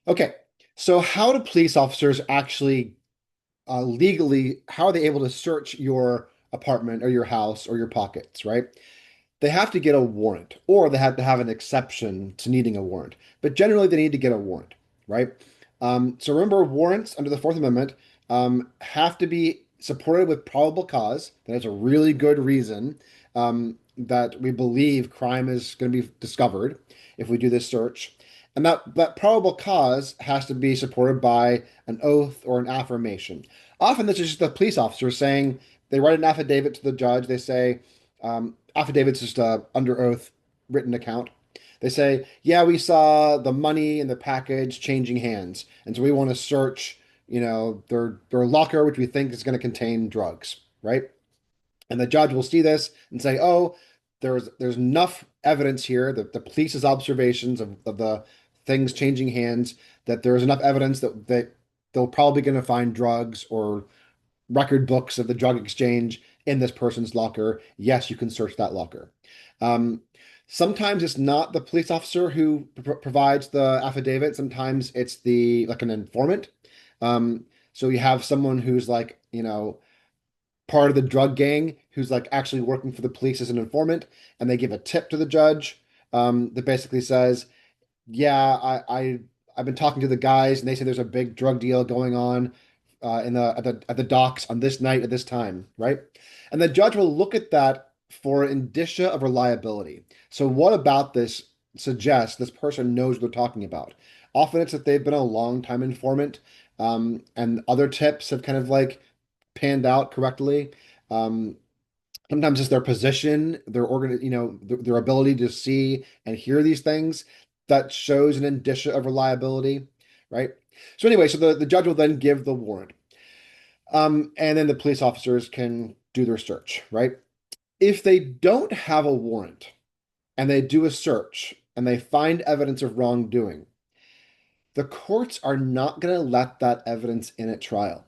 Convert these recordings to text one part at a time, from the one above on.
Okay, so how do police officers actually legally, how are they able to search your apartment or your house or your pockets, right? They have to get a warrant, or they have to have an exception to needing a warrant. But generally, they need to get a warrant, right? So remember, warrants under the Fourth Amendment have to be supported with probable cause. That is a really good reason that we believe crime is going to be discovered if we do this search. And that probable cause has to be supported by an oath or an affirmation. Often, this is just the police officer saying they write an affidavit to the judge. They say, affidavit's just a under oath written account. They say, yeah, we saw the money in the package changing hands, and so we want to search, their locker, which we think is going to contain drugs, right? And the judge will see this and say, oh, there's enough evidence here that the police's observations of the things changing hands, that there's enough evidence that they're probably going to find drugs or record books of the drug exchange in this person's locker. Yes, you can search that locker. Um, Sometimes it's not the police officer who provides the affidavit. Sometimes it's the like an informant. So you have someone who's like, part of the drug gang who's like actually working for the police as an informant, and they give a tip to the judge that basically says, "Yeah, I've been talking to the guys, and they say there's a big drug deal going on in the docks on this night at this time, right?" And the judge will look at that for indicia of reliability. So what about this suggests this person knows what they're talking about? Often it's that they've been a long time informant, and other tips have kind of like panned out correctly. Um, Sometimes it's their position, their ability to see and hear these things that shows an indicia of reliability, right? So anyway, so the judge will then give the warrant. And then the police officers can do their search, right? If they don't have a warrant and they do a search and they find evidence of wrongdoing, the courts are not going to let that evidence in at trial.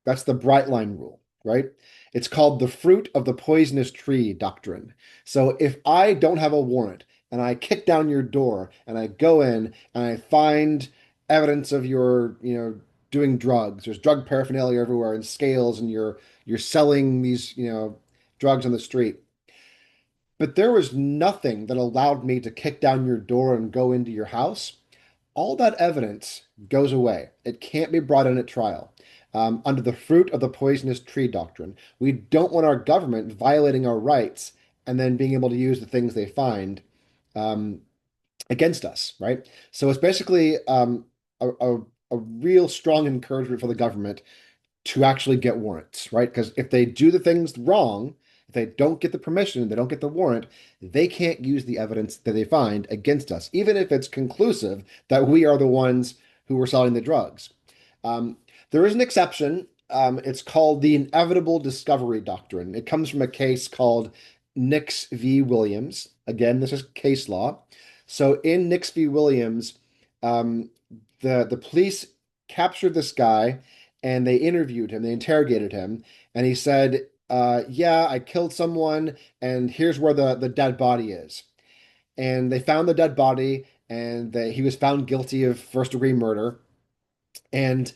That's the bright line rule, right? It's called the fruit of the poisonous tree doctrine. So if I don't have a warrant and I kick down your door and I go in and I find evidence of your, doing drugs, there's drug paraphernalia everywhere and scales, and you're selling these, drugs on the street. But there was nothing that allowed me to kick down your door and go into your house. All that evidence goes away. It can't be brought in at trial. Under the fruit of the poisonous tree doctrine, we don't want our government violating our rights and then being able to use the things they find um, against us, right? So it's basically a real strong encouragement for the government to actually get warrants, right? Because if they do the things wrong, if they don't get the permission, they don't get the warrant, they can't use the evidence that they find against us, even if it's conclusive that we are the ones who were selling the drugs. Um, there is an exception. It's called the inevitable discovery doctrine. It comes from a case called Nix v. Williams. Again, this is case law. So in Nix v. Williams, um, the police captured this guy and they interviewed him, they interrogated him, and he said, yeah, I killed someone, and here's where the dead body is. And they found the dead body, and he was found guilty of first-degree murder. And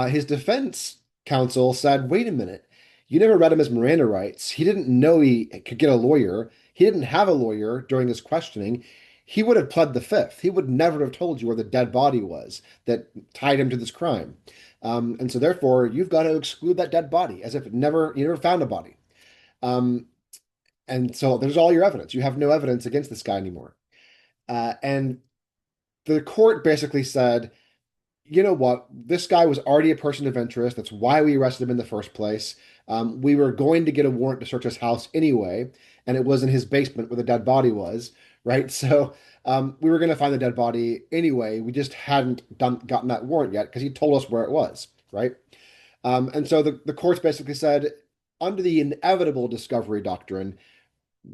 his defense counsel said, wait a minute, you never read him his Miranda rights. He didn't know he could get a lawyer. He didn't have a lawyer during his questioning. He would have pled the fifth. He would never have told you where the dead body was that tied him to this crime. And so therefore, you've got to exclude that dead body as if you never found a body. Um, and so there's all your evidence. You have no evidence against this guy anymore. And the court basically said, you know what? This guy was already a person of interest. That's why we arrested him in the first place. We were going to get a warrant to search his house anyway, and it was in his basement where the dead body was, right? So we were going to find the dead body anyway. We just hadn't gotten that warrant yet because he told us where it was, right? And so the courts basically said, under the inevitable discovery doctrine,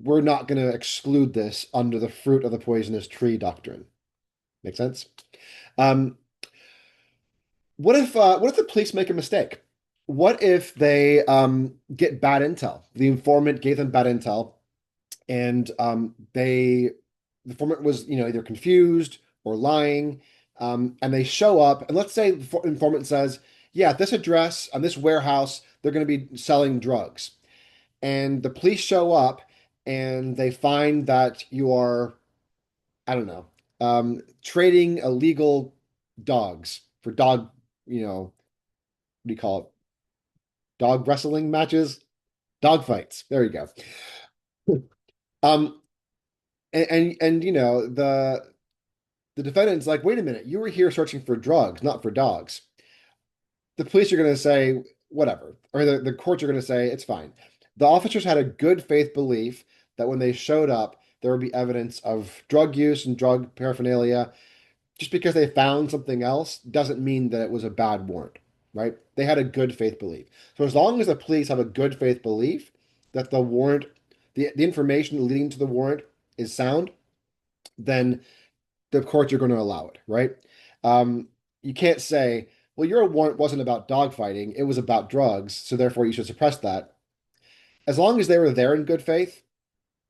we're not going to exclude this under the fruit of the poisonous tree doctrine. Make sense? Um, what if the police make a mistake? What if they get bad intel? The informant gave them bad intel, and the informant was either confused or lying, And they show up, and let's say the informant says, yeah, at this address, on this warehouse, they're going to be selling drugs. And the police show up and they find that you are, I don't know, trading illegal dogs for dog, what do you call it? Dog wrestling matches, dog fights. There you go. Um, and the defendant's like, wait a minute, you were here searching for drugs, not for dogs. The police are going to say whatever, or the courts are going to say it's fine. The officers had a good faith belief that when they showed up, there would be evidence of drug use and drug paraphernalia. Just because they found something else doesn't mean that it was a bad warrant, right? They had a good faith belief. So as long as the police have a good faith belief that the warrant, the information leading to the warrant is sound, then the courts are going to allow it, right? You can't say, well, your warrant wasn't about dogfighting, it was about drugs, so therefore you should suppress that. As long as they were there in good faith,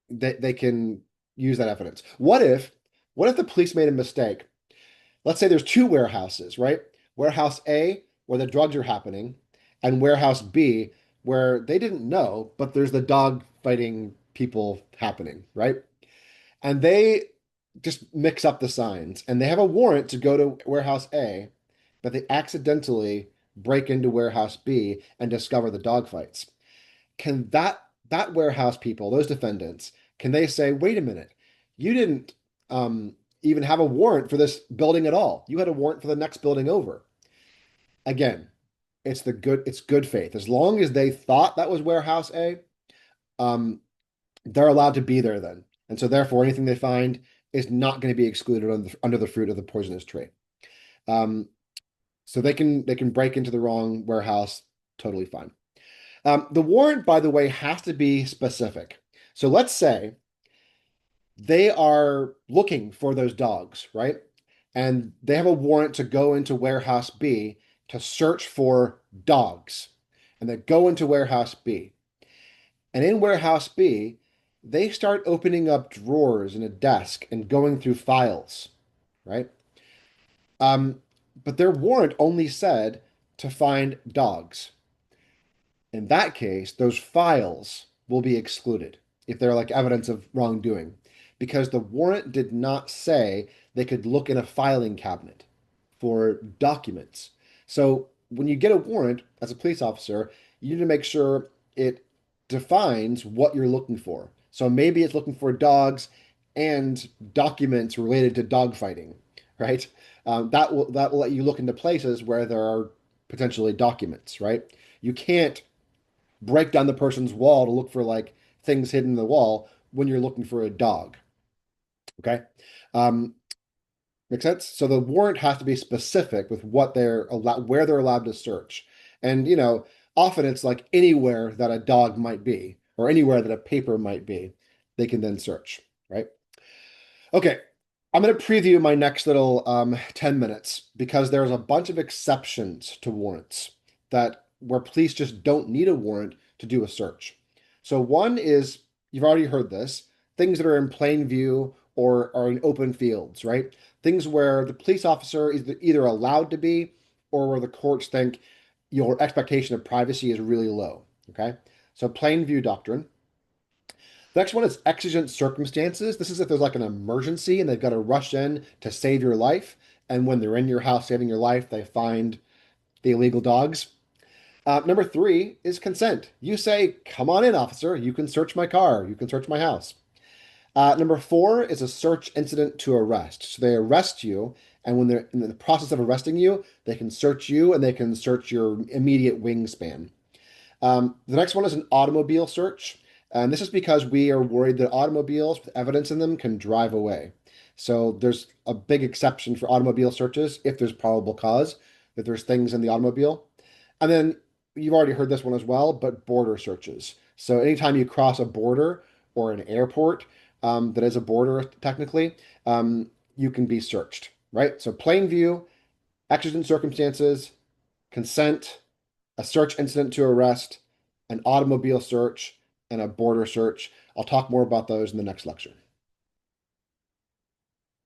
they can use that evidence. What if the police made a mistake? Let's say there's two warehouses, right? Warehouse A, where the drugs are happening, and warehouse B, where they didn't know, but there's the dog fighting people happening, right? And they just mix up the signs and they have a warrant to go to warehouse A, but they accidentally break into warehouse B and discover the dogfights. Can that warehouse people, those defendants, can they say, wait a minute, you didn't even have a warrant for this building at all. You had a warrant for the next building over. Again, it's good faith. As long as they thought that was warehouse A, um, they're allowed to be there then. And so therefore anything they find is not going to be excluded under the fruit of the poisonous tree. Um, so they can break into the wrong warehouse totally fine. The warrant, by the way, has to be specific. So let's say they are looking for those dogs, right? And they have a warrant to go into warehouse B to search for dogs. And they go into warehouse B. And in warehouse B, they start opening up drawers in a desk and going through files, right? Um, but their warrant only said to find dogs. In that case, those files will be excluded if they're like evidence of wrongdoing, because the warrant did not say they could look in a filing cabinet for documents. So when you get a warrant as a police officer, you need to make sure it defines what you're looking for. So maybe it's looking for dogs and documents related to dog fighting, right? That will let you look into places where there are potentially documents, right? You can't break down the person's wall to look for like things hidden in the wall when you're looking for a dog. Okay. Um, Make sense? So the warrant has to be specific with what they're allowed, where they're allowed to search. And, often it's like anywhere that a dog might be or anywhere that a paper might be, they can then search, right? Okay. I'm going to preview my next little 10 minutes because there's a bunch of exceptions to warrants that where police just don't need a warrant to do a search. So one is, you've already heard this, things that are in plain view or are in open fields, right? Things where the police officer is either allowed to be or where the courts think your expectation of privacy is really low, okay? So plain view doctrine. The next one is exigent circumstances. This is if there's like an emergency and they've got to rush in to save your life. And when they're in your house saving your life, they find the illegal dogs. Number three is consent. You say, come on in, officer. You can search my car. You can search my house. Number four is a search incident to arrest. So they arrest you, and when they're in the process of arresting you, they can search you and they can search your immediate wingspan. The next one is an automobile search. And this is because we are worried that automobiles with evidence in them can drive away. So there's a big exception for automobile searches if there's probable cause that there's things in the automobile. And then you've already heard this one as well, but border searches. So anytime you cross a border or an airport that is a border technically, you can be searched, right? So plain view, exigent circumstances, consent, a search incident to arrest, an automobile search, and a border search. I'll talk more about those in the next lecture.